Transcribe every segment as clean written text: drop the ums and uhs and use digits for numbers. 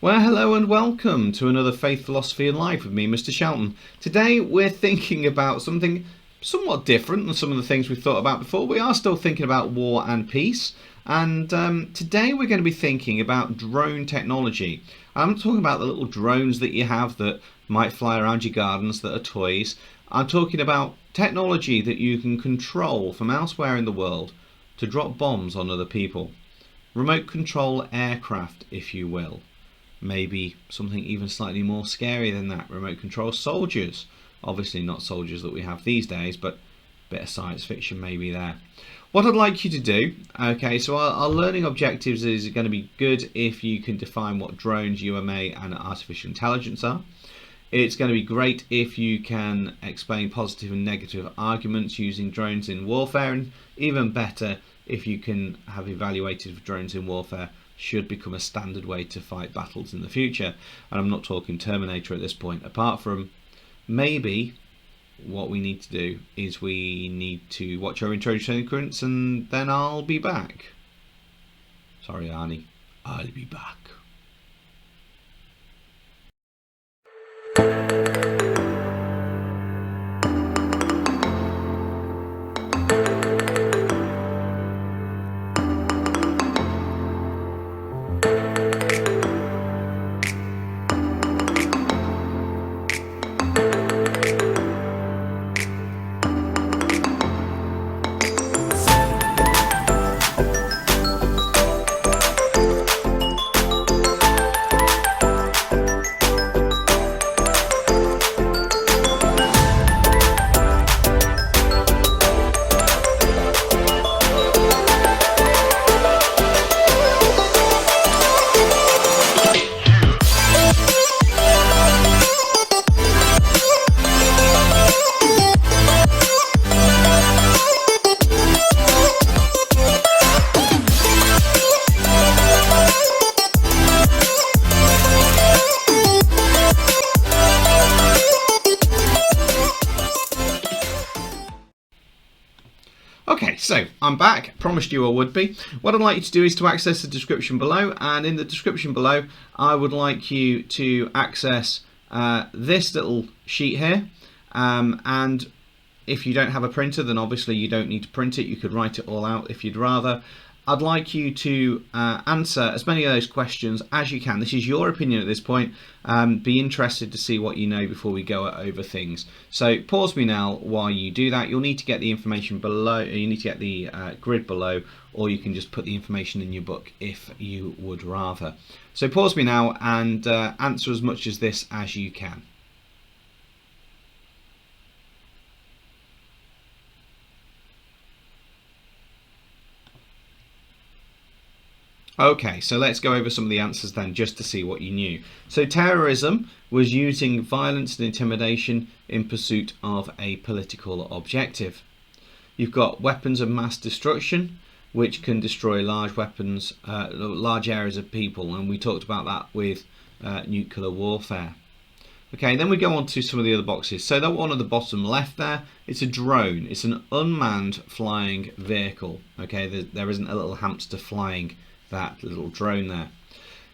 Well, hello and welcome to another Faith, Philosophy and Life with me, Mr. Shelton. Today we're thinking about something somewhat different than some of the things we've thought about before. We are still thinking about war and peace, and today we're going to be thinking about drone technology. I'm not talking about the little drones that you have that might fly around your gardens that are toys. I'm talking about technology that you can control from elsewhere in the world to drop bombs on other people. Remote control aircraft, if you will. Maybe something even slightly more scary than that, remote control soldiers. Obviously not soldiers that we have these days, but a bit of science fiction maybe there. What I'd like you to do, okay, so our learning objectives is going to be good if you can define what drones, UMA and artificial intelligence are. It's going to be great if you can explain positive and negative arguments using drones in warfare, and even better if you can have evaluated if drones in warfare should become a standard way to fight battles in the future. And I'm not talking Terminator at this point, apart from maybe what we need to do is we need to watch our intro sequence and then I'll be back. Sorry Arnie, I'll be back. Okay, so I'm back. Promised you I would be. What I'd like you to do is to access the description below, and in the description below I would like you to access this little sheet here, and if you don't have a printer then obviously you don't need to print it. You could write it all out if you'd rather. I'd like you to answer as many of those questions as you can. This is your opinion at this point. Be interested to see what you know before we go over things. So pause me now while you do that. You'll need to get the information below. You need to get the grid below, or you can just put the information in your book if you would rather. So pause me now and answer as much as this as you can. Okay, so let's go over some of the answers then, just to see what you knew. So terrorism was using violence and intimidation in pursuit of a political objective. You've got weapons of mass destruction, which can destroy large areas of people, and we talked about that with nuclear warfare. Okay, then we go on to some of the other boxes. So that one at the bottom left there, it's a drone. It's an unmanned flying vehicle. Okay, there isn't a little hamster flying that little drone there.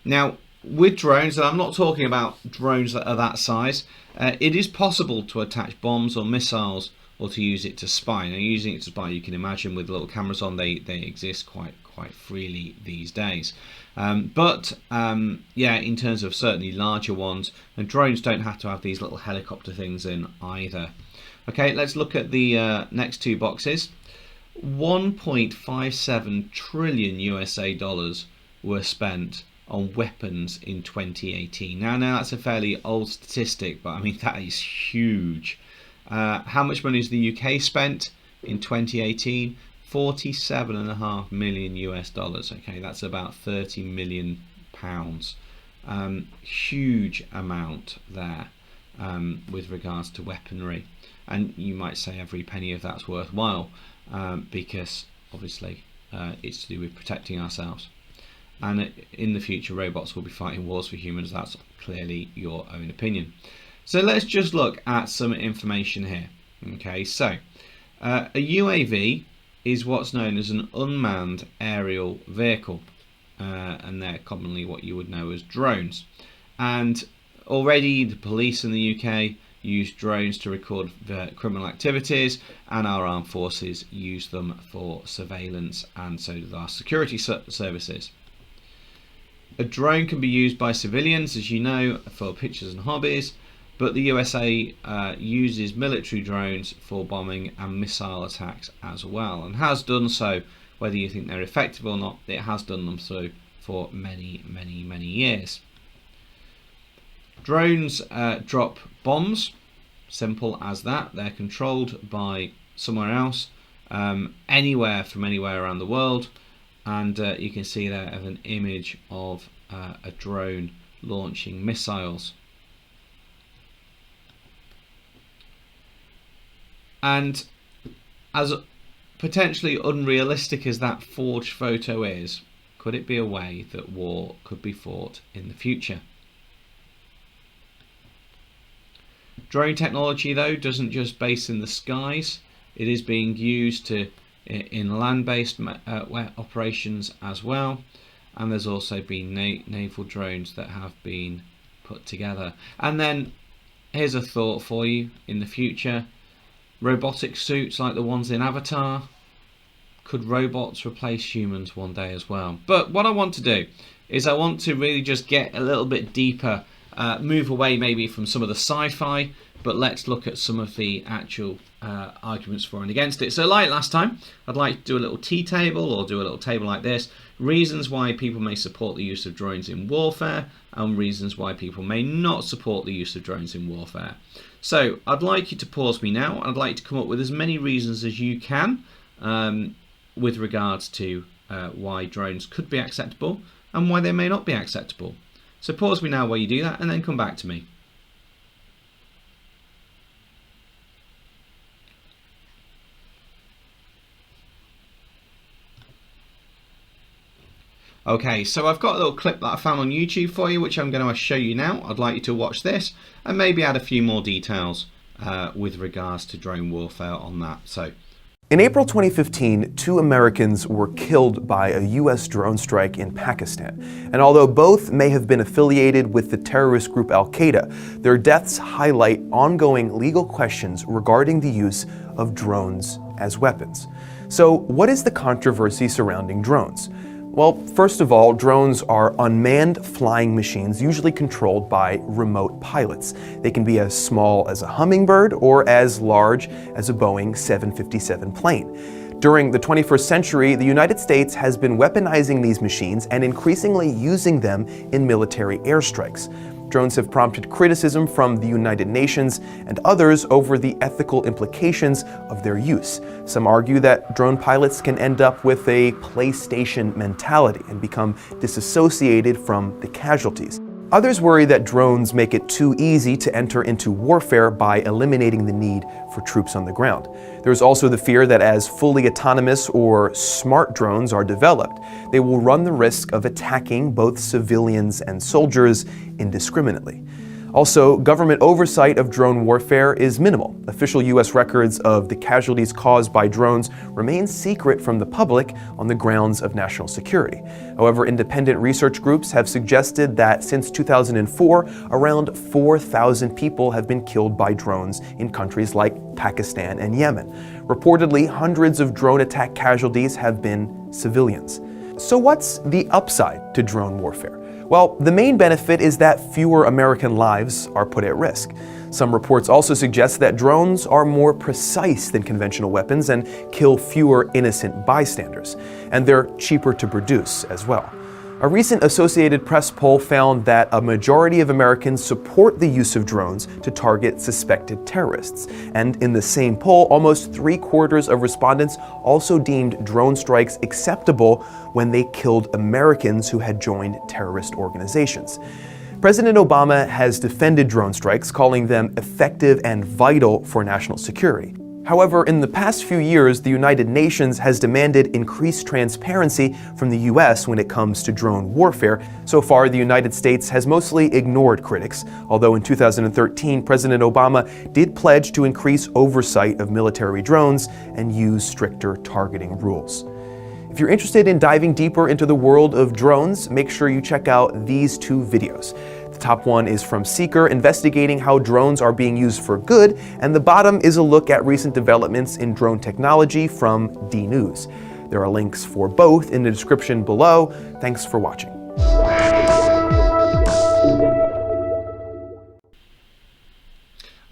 Now with drones, and I'm not talking about drones that are that size, it is possible to attach bombs or missiles or to use it to spy. Now using it to spy, you can imagine with little cameras on, they exist quite freely these days. Yeah, in terms of certainly larger ones, and drones don't have to have these little helicopter things in either. Okay, let's look at the next two boxes. 1.57 trillion USA dollars were spent on weapons in 2018. Now that's a fairly old statistic, but I mean that is huge. How much money has the UK spent in 2018? 47.5 million US dollars. Okay, that's about 30 million pounds. Huge amount there with regards to weaponry, and you might say every penny of that's worthwhile. Because obviously it's to do with protecting ourselves, and in the future robots will be fighting wars for humans. That's clearly your own opinion. So let's just look at some information here. Okay, so a UAV is what's known as an unmanned aerial vehicle. and they're commonly what you would know as drones. And already the police in the UK use drones to record criminal activities, and our armed forces use them for surveillance, and so do our security services. A drone can be used by civilians, as you know, for pictures and hobbies, but the USA uses military drones for bombing and missile attacks as well, and has done so. Whether you think they're effective or not, it has done them so for many, many, many years. Drones drop bombs, simple as that. They're controlled by somewhere else, anywhere around the world, and you can see there an image of a drone launching missiles. And as potentially unrealistic as that forged photo is, could it be a way that war could be fought in the future? Drone technology, though, doesn't just base in the skies. It is being used in land-based operations as well, and there's also been naval drones that have been put together. And then here's a thought for you: in the future, robotic suits like the ones in Avatar. Could robots replace humans one day as well? But what I want to do is I want to really just get a little bit deeper, move away maybe from some of the sci-fi, but let's look at some of the actual arguments for and against it. So like last time, I'd like to do a little T-table, or do a little table like this: reasons why people may support the use of drones in warfare, and reasons why people may not support the use of drones in warfare. So I'd like you to pause me now. I'd like to come up with as many reasons as you can with regards to why drones could be acceptable and why they may not be acceptable. So pause me now while you do that, and then come back to me. Okay, so I've got a little clip that I found on YouTube for you, which I'm going to show you now. I'd like you to watch this and maybe add a few more details with regards to drone warfare on that. So, in April 2015, 2 Americans were killed by a U.S. drone strike in Pakistan. And although both may have been affiliated with the terrorist group Al-Qaeda, their deaths highlight ongoing legal questions regarding the use of drones as weapons. So, what is the controversy surrounding drones? Well, first of all, drones are unmanned flying machines usually controlled by remote pilots. They can be as small as a hummingbird or as large as a Boeing 757 plane. During the 21st century, the United States has been weaponizing these machines and increasingly using them in military airstrikes. Drones have prompted criticism from the United Nations and others over the ethical implications of their use. Some argue that drone pilots can end up with a PlayStation mentality and become disassociated from the casualties. Others worry that drones make it too easy to enter into warfare by eliminating the need for troops on the ground. There's also the fear that as fully autonomous or smart drones are developed, they will run the risk of attacking both civilians and soldiers indiscriminately. Also, government oversight of drone warfare is minimal. Official U.S. records of the casualties caused by drones remain secret from the public on the grounds of national security. However, independent research groups have suggested that since 2004, around 4,000 people have been killed by drones in countries like Pakistan and Yemen. Reportedly, hundreds of drone attack casualties have been civilians. So what's the upside to drone warfare? Well, the main benefit is that fewer American lives are put at risk. Some reports also suggest that drones are more precise than conventional weapons and kill fewer innocent bystanders, and they're cheaper to produce as well. A recent Associated Press poll found that a majority of Americans support the use of drones to target suspected terrorists. And in the same poll, almost 3/4 of respondents also deemed drone strikes acceptable when they killed Americans who had joined terrorist organizations. President Obama has defended drone strikes, calling them effective and vital for national security. However, in the past few years, the United Nations has demanded increased transparency from the US when it comes to drone warfare. So far, the United States has mostly ignored critics, although in 2013, President Obama did pledge to increase oversight of military drones and use stricter targeting rules. If If you're interested in diving deeper into the world of drones, make sure you check out these two videos. The top one is from Seeker, investigating how drones are being used for good, and the bottom is a look at recent developments in drone technology from DNews. There are links for both in the description below. Thanks for watching.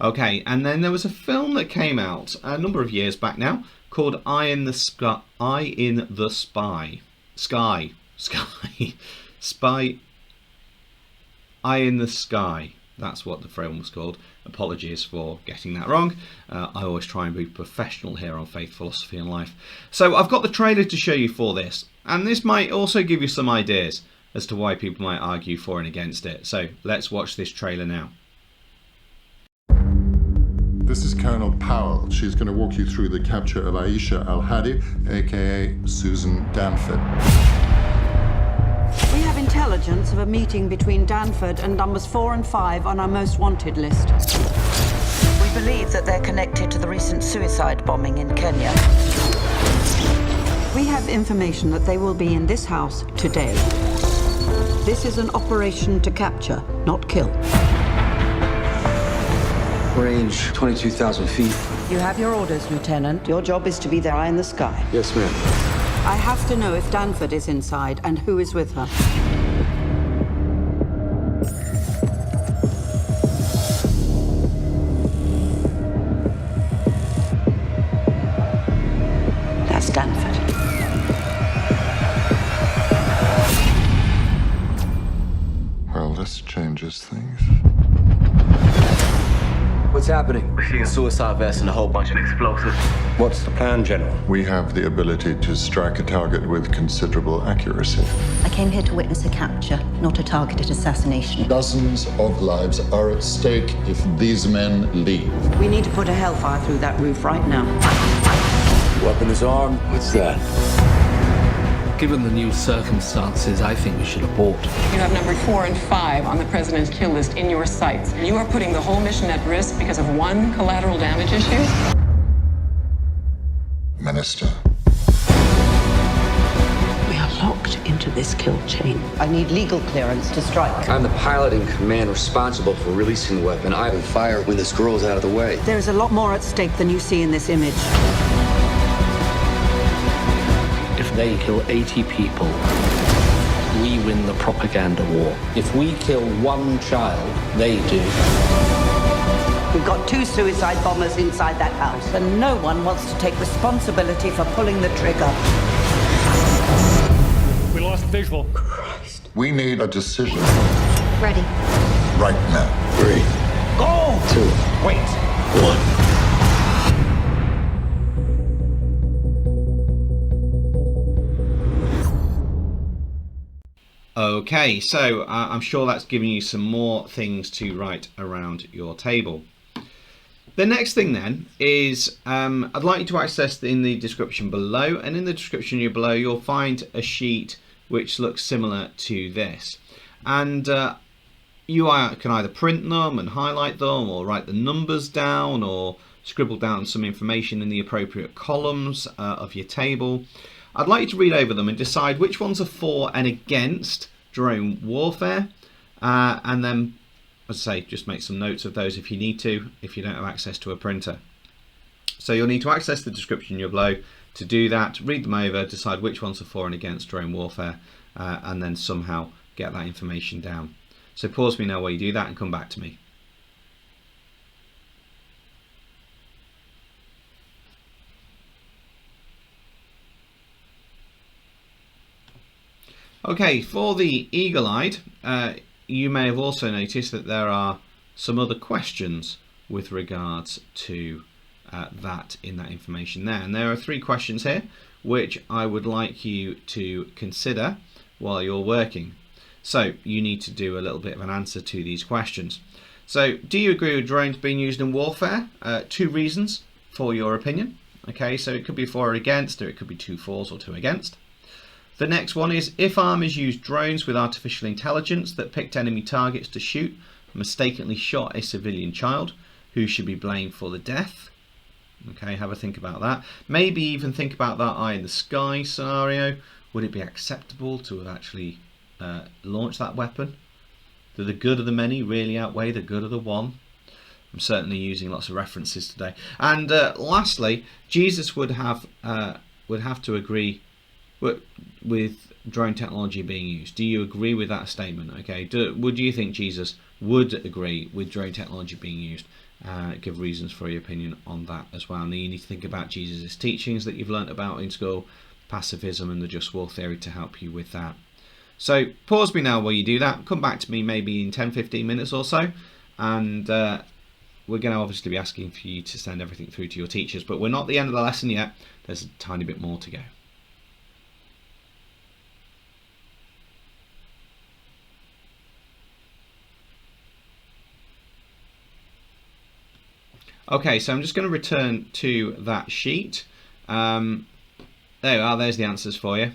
Okay, and then there was a film that came out a number of years back now called Eye in the Sky. Eye in the Sky. That's what the film was called. Apologies for getting that wrong. I always try and be professional here on Faith, Philosophy and Life. So I've got the trailer to show you for this, and this might also give you some ideas as to why people might argue for and against it. So let's watch this trailer now. This is Colonel Powell. She's going to walk you through the capture of Aisha Al-Hadi, aka Susan Danford. We have intelligence of a meeting between Danford and numbers 4 and 5 on our most wanted list. We believe that they're connected to the recent suicide bombing in Kenya. We have information that they will be in this house today. This is an operation to capture, not kill. Range 22,000 feet. You have your orders, Lieutenant. Your job is to be their eye in the sky. Yes, ma'am. I have to know if Danford is inside and who is with her. That's Danford. Well, this changes things. What's happening? We're seeing a suicide vest and a whole bunch of explosives. What's the plan, General? We have the ability to strike a target with considerable accuracy. I came here to witness a capture, not a targeted assassination. Dozens of lives are at stake if these men leave. We need to put a hellfire through that roof right now. Weapon is armed. What's that? Given the new circumstances, I think we should abort. You have number 4 and 5 on the president's kill list in your sights. You are putting the whole mission at risk because of one collateral damage issue? Minister. We are locked into this kill chain. I need legal clearance to strike. I'm the pilot in command responsible for releasing the weapon. I will fire when this girl's out of the way. There is a lot more at stake than you see in this image. If they kill 80 people, we win the propaganda war. If we kill one child, they do. We've got 2 suicide bombers inside that house, and no one wants to take responsibility for pulling the trigger. We lost visual. We need a decision Ready. right now. 3, Go! 2, Wait. 1. Okay, so I'm sure that's giving you some more things to write around your table. The next thing then is I'd like you to access in the description below, and in the description below you'll find a sheet which looks similar to this, and you can either print them and highlight them, or write the numbers down, or scribble down some information in the appropriate columns of your table. I'd like you to read over them and decide which ones are for and against drone warfare, and then, as I say, just make some notes of those if you need to, if you don't have access to a printer. So you'll need to access the description below to do that, read them over, decide which ones are for and against drone warfare, and then somehow get that information down. So pause me now while you do that and come back to me. Okay, for the eagle-eyed, you may have also noticed that there are some other questions with regards to that in that information there. And there are 3 questions here which I would like you to consider while you're working. So you need to do a little bit of an answer to these questions. So, do you agree with drones being used in warfare? 2 reasons for your opinion. Okay, so it could be for or against, or it could be 2 fors or 2 against. The next one is, if armies used drones with artificial intelligence that picked enemy targets to shoot, mistakenly shot a civilian child, who should be blamed for the death? Okay, have a think about that. Maybe even think about that eye in the sky scenario. Would it be acceptable to have actually launched that weapon? Do the good of the many really outweigh the good of the one? I'm certainly using lots of references today. And lastly, Jesus would have to agree with drone technology being used. Do you agree with that statement? Okay. Would you think Jesus would agree with drone technology being used? Give reasons for your opinion on that as well. And then you need to think about Jesus' teachings that you've learnt about in school, pacifism and the just war theory to help you with that. So pause me now while you do that. Come back to me maybe in 10-15 minutes or so, and we're going to obviously be asking for you to send everything through to your teachers, but we're not at the end of the lesson yet. There's a tiny bit more to go. Okay, so I'm just going to return to that sheet. There you are, there's the answers for you.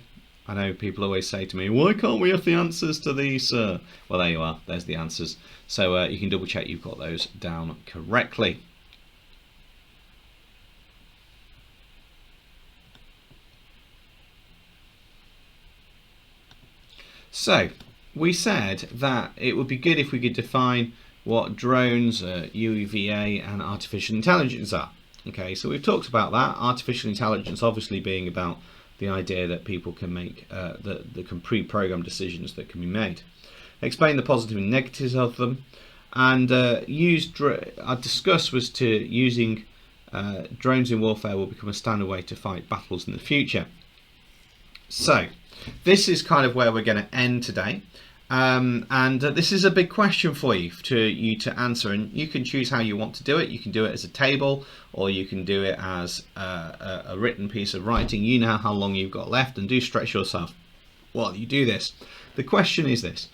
I know people always say to me, why can't we have the answers to these, sir? Well, there you are, there's the answers. So you can double check you've got those down correctly. So, we said that it would be good if we could define what drones, UVA and artificial intelligence are. Okay, so we've talked about that. Artificial intelligence obviously being about the idea that people can make, that can pre-program decisions that can be made. Explain the positive and negatives of them, and I discussed was to using drones in warfare will become a standard way to fight battles in the future. So this is kind of where we're going to end today. This is a big question for you to answer, and you can choose how you want to do it. You can do it as a table, or you can do it as a written piece of writing. You know how long you've got left, and do stretch yourself while you do this. The question is this: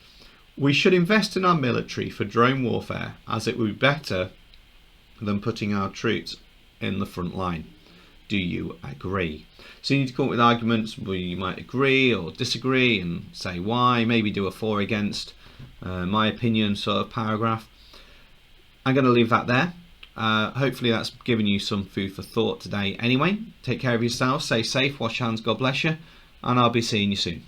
we should invest in our military for drone warfare, as it would be better than putting our troops in the front line. Do you agree? So you need to come up with arguments where you might agree or disagree and say why, maybe do a for against, my opinion sort of paragraph. I'm going to leave that there. Hopefully that's given you some food for thought today anyway. Take care of yourself, stay safe, wash hands, God bless you, and I'll be seeing you soon.